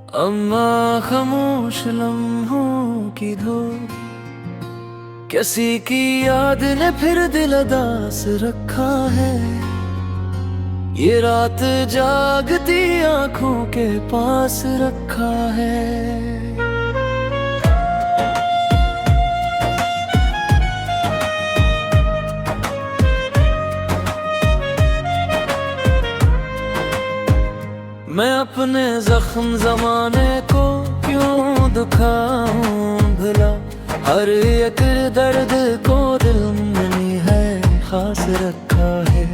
अम्मा खामोश लम्हों की धूप, किसी की याद ने फिर दिल अदास रखा है। ये रात जागती आंखों के पास रखा है। मैं अपने जख्म जमाने को क्यों दुखाऊं भला, हर एक दर्द को दिल में है खास रखा है।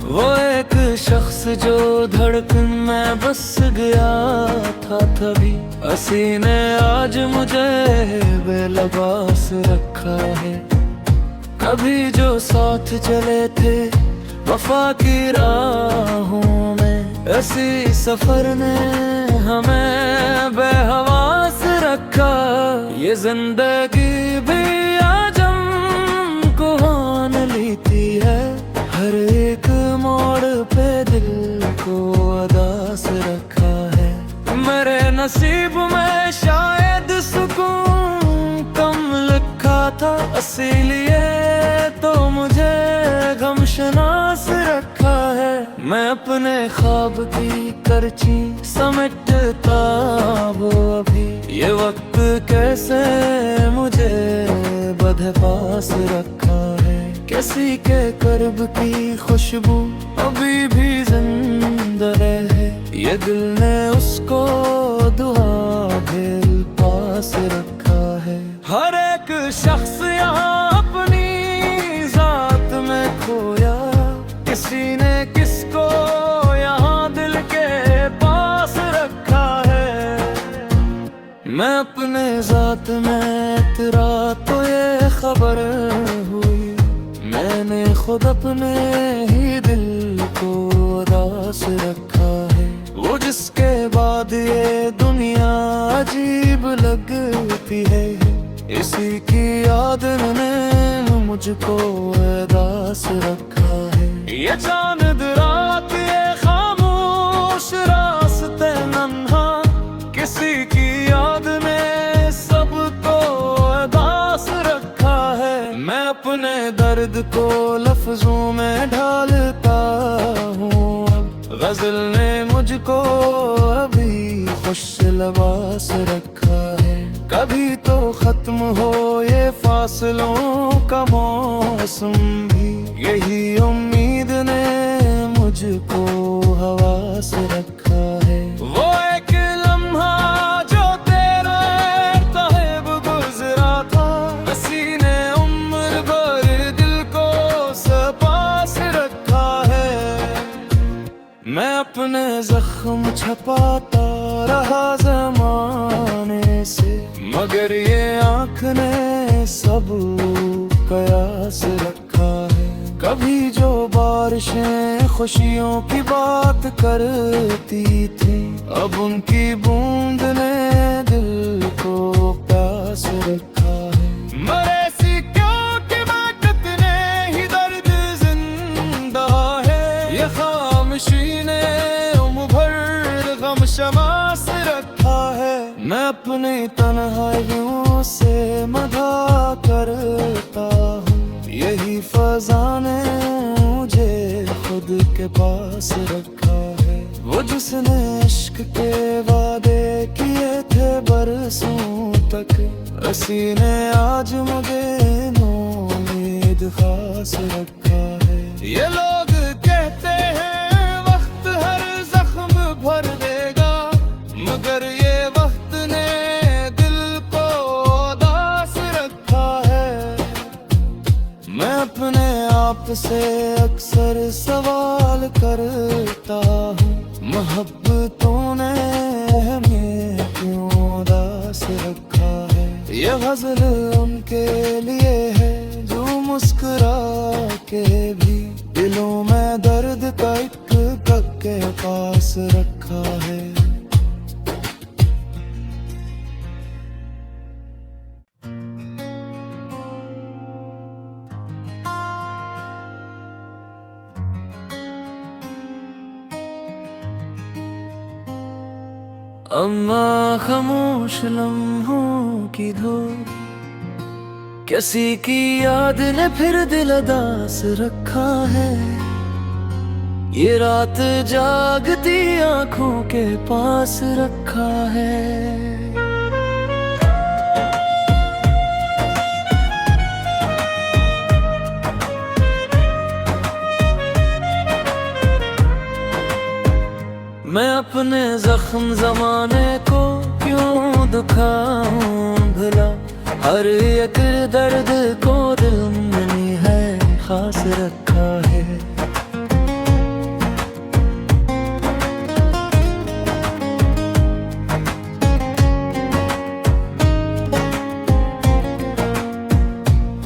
वो एक शख्स जो धड़कन में बस गया था तभी, हंसी ने आज मुझे बेलबास रखा है। कभी जो साथ चले थे वफा की राहों में, ऐसी सफर ने हमें बेहवास रखा। ये जिंदगी भी आज हमको मान लेती है, हर एक मोड़ पे दिल को अदास रखा है। मेरे नसीब में शायद सुकून कम लिखा था, इसीलिए तो मुझे गमशनास रखा है। मैं अपने ख्वाब की करची समेटता वो अभी, ये वक्त कैसे मुझे बदपास रखा है। किसी के कर्ब की खुशबू अभी भी जिंदा है, ये दिल ने उसको दुआ दिल पास रखा है। हर एक शख्स यहाँ अपनी जात में खोया, किसी ने किसको यहाँ दिल के पास रखा है। मैं अपने जात में तेरा तो ये खबर हुई, मैंने खुद अपने ही दिल को उदास रखा है। वो जिसके बाद ये दुनिया अजीब लगती है, इसी की याद ने मुझको उदास रखा है। ये चांद रात ये खामोश रास्ते नन्हा, किसी की याद ने सबको उदास रखा है। मैं अपने दर्द को लफ्जों में ढालता हूँ, गजल ने मुझको अभी खुश लबास रखा है। कभी तो खत्म हो ये फासलों का मौसम भी, यही उम्मीद ने मुझको हवास रखा है। वो एक लम्हा जो तेरा ताहिब गुजरा था, हंसी ने उम्र भर दिल को सपास रखा है। मैं अपने जख्म छपाता रहा जमाने से, मगर ये आँख ने सब कयास रखा है। कभी जो बारिशें खुशियों की बात करती थी, अब उनकी बूंद ने दिल को प्यास रखा है। मरे सी क्यों कि वक्त ने ही दर्द जिंदा है, ये खामोशी ने उम्र भर गम शमास रखा है। मैं अपनी तन्हाइयों से मदा करता हूँ, यही फजा ने मुझे खुद के पास रखा है। वो जिसने इश्क के वादे किए थे बरसों तक, उसी ने आज मुझे नौमीद खास रखा है। ये लोग कहते हैं वक्त हर जख्म भर देगा, मगर ये वक्त ने दिल को उदास रखा है। मैं अपने आप से अक्सर सवाल करता हूँ, मोहब्बतों ने हमें क्यों उदास रखा है। ये गजल उनके लिए है जो मुस्कुरा के भी दिलों में दर्द का एक कक के पास रखा है। अम्मा खामोश लम्हों की धूप, किसी की याद ने फिर दिल अदास रखा है। ये रात जागती आंखों के पास रखा है। मैं अपने जख्म जमाने को क्यों दुखाऊं भला, हर एक दर्द को दिल में है खास रखा है।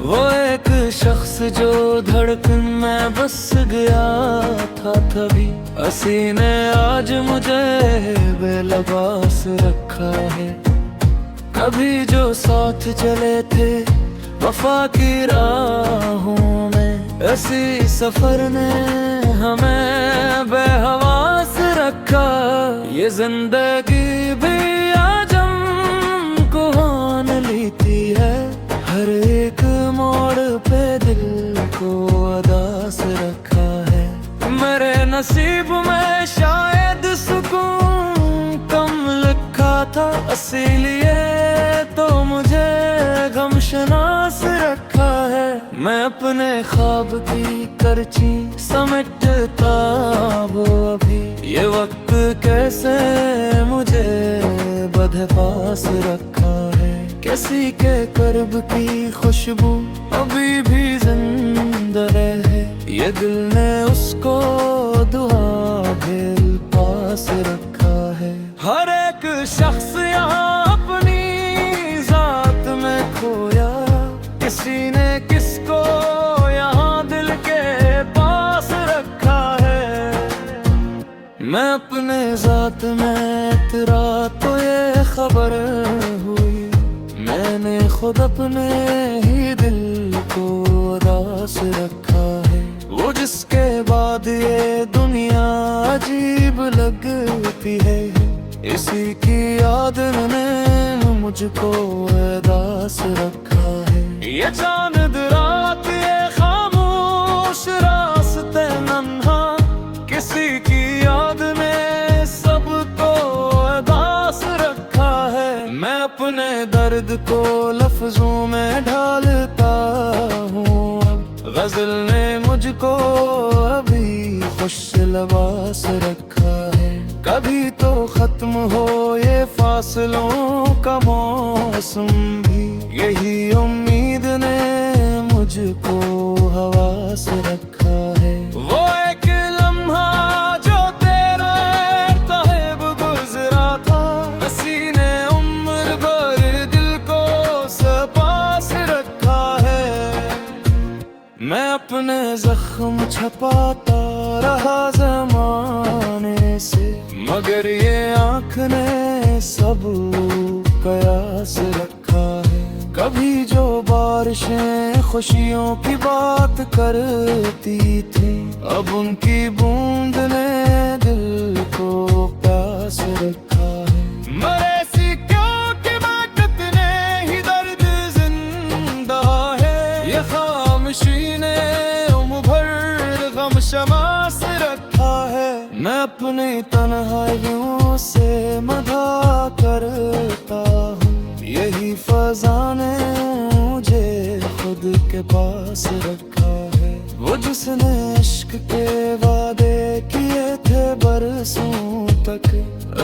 वो एक शख्स जो धड़कन में बस गया था तभी, हंसी ने आज मुझे बेलबास रखा है। कभी जो साथ चले थे वफा की राहों में, ऐसी सफर ने हमें बेहवास रखा। ये जिंदगी भी आज हमको मान लेती है, हर एक मोड़ पे दिल को अदास रखा है। मेरे नसीब में शायद सुकून कम लिखा था, इसीलिए तो मुझे गमशनास रखा है। मैं अपने ख्वाब की करची समेटता वो अभी, ये वक्त कैसे मुझे बदपास रखा है। किसी के कर्ब की खुशबू अभी भी जिंदा है, ये दिल ने उसको दुआ दिल पास रखा है। हर एक शख्स यहाँ अपनी जात में खोया, किसी ने किसको यहाँ दिल के पास रखा है। मैं अपने जात में तेरा तो ये खबर हुई, मैंने खुद अपने ही दिल को उदास रखा है। वो जिसके बाद ये दुनिया अजीब लगती है, इसी की याद ने मुझको उदास रखा है। ये चांद रात ये खामोश रास्ते नन्हा, किसी की याद ने सबको उदास रखा है। मैं अपने दर्द को लफ्जों में ढालता हूँ, गजल ने मुझको अभी खुश लबास रखा है। कभी तो खत्म हो ये फासलों का मौसम भी, यही उम्मीद ने मुझको हवास रखा है। वो एक लम्हा जो तेरा ताहिब गुजरा था, हंसी ने उम्र भर दिल को सपास रखा है। मैं अपने जख्म छपाता रहा जमाने से, मगर ये आँख ने सब कयास रखा है। कभी जो बारिशें खुशियों की बात करती थी, अब उनकी बूंद ने दिल को प्यास रखा है। मरे सी क्यों कि बात ने ही दर्द जिंदा है, ये खामोशी ने उम्र भर गम शमास रखा है। मैं अपनी तन्हाइयों से मधा करता हूँ, यही फजा ने मुझे खुद के पास रखा है। वो जिसने इश्क के वादे किए थे बरसों तक,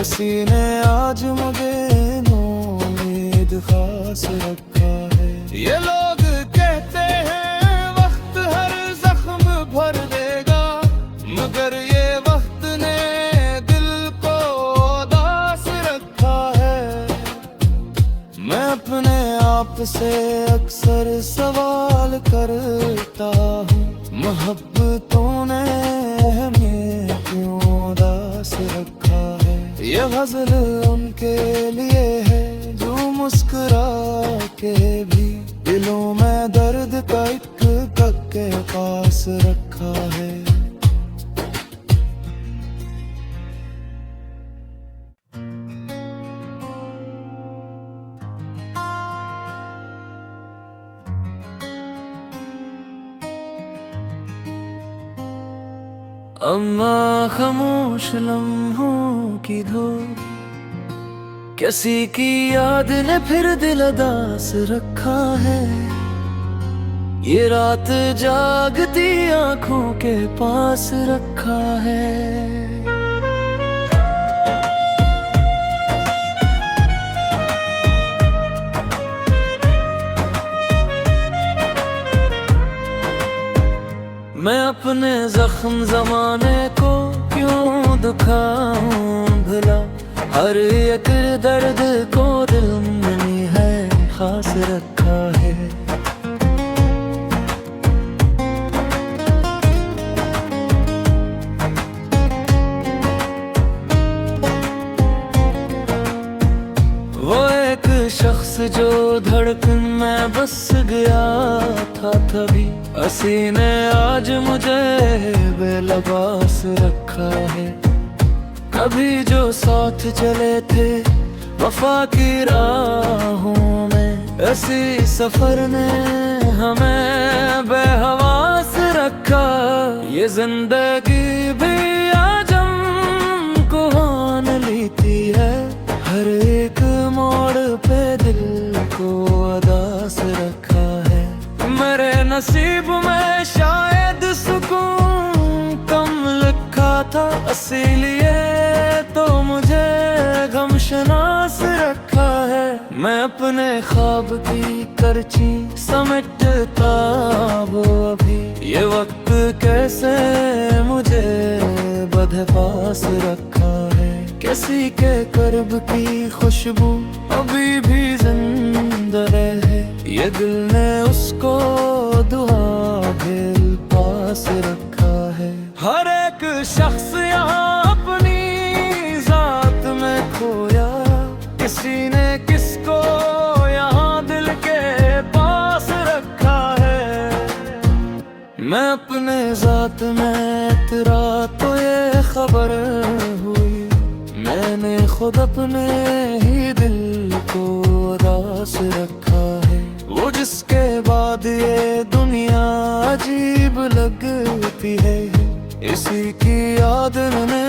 उसी ने आज मुझे उम्मीद खास रखा है। ये लोग कहते हैं वक्त हर जख्म भर देगा, मगर ये वक्त ने दिल को उदास रखा है। मैं अपने आप से अक्सर सवाल करता हूँ, मोहब्बतों ने हमें क्यों उदास रखा है। ये गजल उनके लिए है जो मुस्कुरा के भी दिलों में दर्द का एक कक के पास रखा है। अम्मा खामोश लम्हों की धूप, किसी की याद ने फिर दिल अदास रखा है। ये रात जागती आंखों के पास रखा है। मैं अपने जख्म जमाने को क्यों दुखाऊं भला, हर एक दर्द को दिल में है खास रखा है। वो एक शख्स जो धड़कन में बस गया था तभी, हंसी ने आज मुझे बेलबास रखा है। कभी जो साथ चले थे वफा की राहों में, ऐसी सफर ने हमें बेहवास रखा। ये जिंदगी भी आज हमको मान लेती है, हर एक मोड़ पे दिल को अदास रखा है। मेरे नसीब में शायद सुकून कम लिखा था, इसीलिए तो मुझे गमशनास रखा है। मैं अपने ख्वाब की करची समेटता वो अभी, ये वक्त कैसे मुझे बदपास रखा है। किसी के कर्ब की खुशबू अभी भी जिंदा है, ये दिल ने उसको दुआ दिल पास रखा है। हर एक शख्स यहाँ अपनी जात में खोया, किसी ने किसको यहाँ दिल के पास रखा है। मैं अपने जात में तेरा तो ये खबर हुई, मैंने खुद अपने ही दिल को उदास रखा है। वो जिसके बाद ये दुनिया अजीब लगती है, इसी की याद ने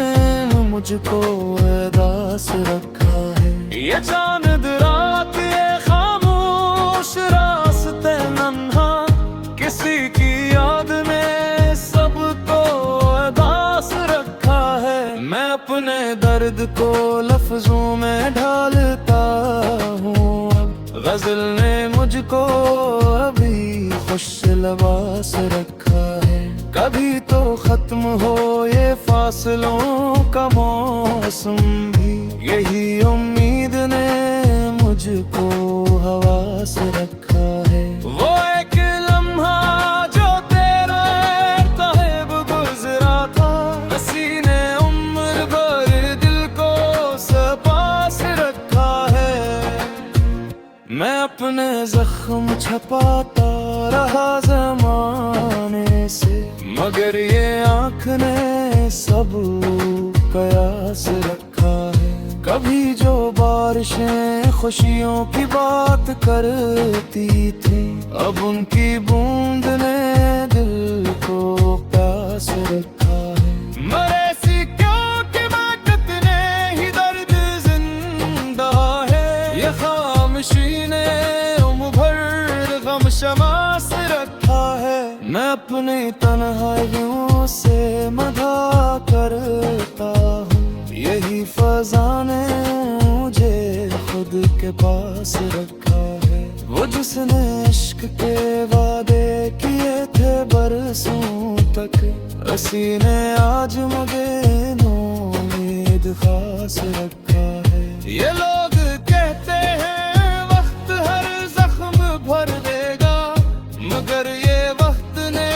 मुझको उदास रखा है। ये चांद रात ये खामोश रास्ते नन्हा, किसी की याद ने सबको उदास रखा है। मैं अपने दर्द को लफ्जों में ढालता हूँ, गजल ने मुझको अभी खुश लबास रखा है। कभी तो खत्म हो ये फासलों का मौसम भी, यही उम्मीद ने मुझको हवास रखा है। वो एक लम्हा जो तेरा ताहिब गुजरा था, हंसी ने उम्र भर दिल को सपास रखा है। मैं अपने जख्म छपाता रहा जमाने से, मगर ये आँख ने सब कयास रखा है। कभी जो बारिशें खुशियों की बात करती थी, अब उनकी बूंद ने दिल को प्यास रखा है। मरे सी क्यों कि मैं कितने ही दर्द जिंदा है, ये खामोशी ने उम्र भर गम शमास रखा है। मैं अपनी तन्हाइयों से मदा करता हूँ, यही फजा ने मुझे खुद के पास रखा है। वो जिसने इश्क के वादे किए थे बरसों तक, उसी ने आज मुझे नौमीद खास रखा है। ये लोग कहते हैं वक्त हर जख्म भर देगा, मगर ये वक्त ने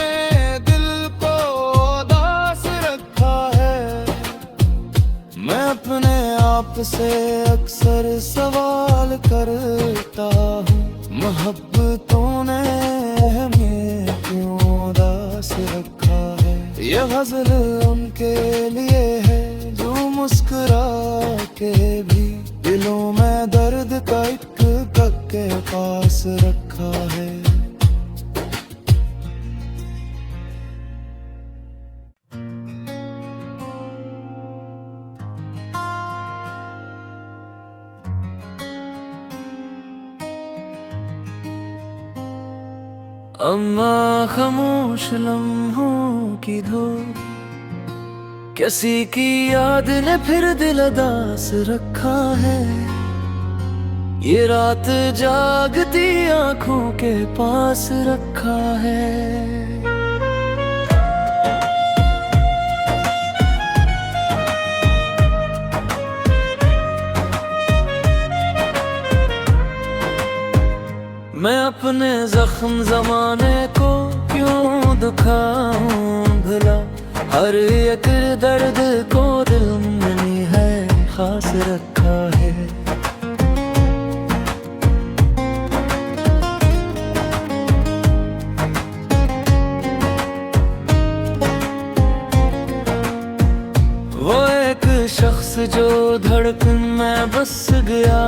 दिल को उदास रखा है। मैं अपने आप से अक्सर सवाल करता हूँ, मोहब्बतों ने हमें क्यों उदास रखा है। ये गजल उनके लिए है जो मुस्कुरा के भी दिलों में दर्द का एक तक के पास रखा है। अम्मा खामोश लम्हों की धूप, किसी की याद ने फिर दिल उदास रखा है। ये रात जागती आंखों के पास रखा है। मैं अपने जख्म ज़माने को क्यों दुखाऊं भला, हर एक दर्द को दिल में है खास रखा है। वो एक शख्स जो धड़कन में बस गया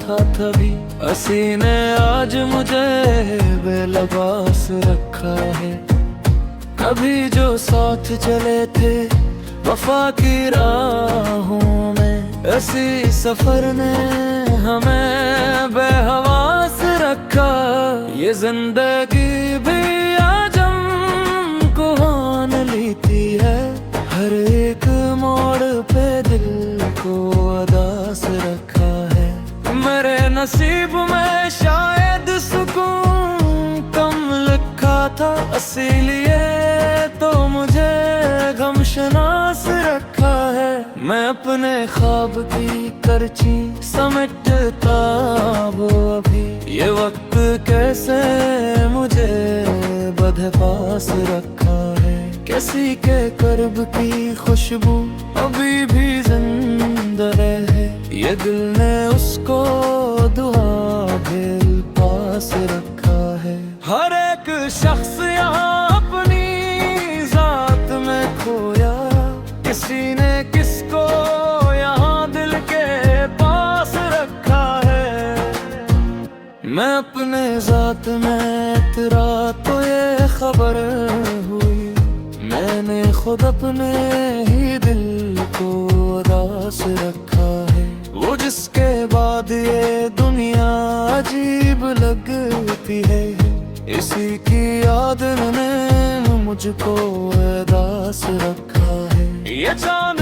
था तभी, हंसी ने आज मुझे बेलबास रखा है। कभी जो साथ चले थे वफा की राहों में, ऐसी सफर ने हमें बेहवास रखा। ये जिंदगी भी आज हमको मान लेती है, हर एक मोड़ पे दिल को उदास रखा है। मेरे नसीब में शायद सुकून कम लिखा था, इसीलिए तो मुझे गमशनास रखा है। मैं अपने ख्वाब की करची समेटता वो अभी, ये वक्त कैसे मुझे बदपास रखा है। किसी के कर्ब की खुशबू अभी भी जिंदा है, ये दिल ने उसको दुआ दिल पास रखा है। हर एक शख्स यहाँ अपनी जात में खोया, किसी ने किसको यहाँ दिल के पास रखा है। मैं अपने जात में तेरा तो ये खबर हुई, मैंने खुद अपने ही दिल को उदास रखा है। वो जिसके बाद ये दुनिया अजीब लगती है, इसी की याद ने मुझको उदास रखा है। ये चांद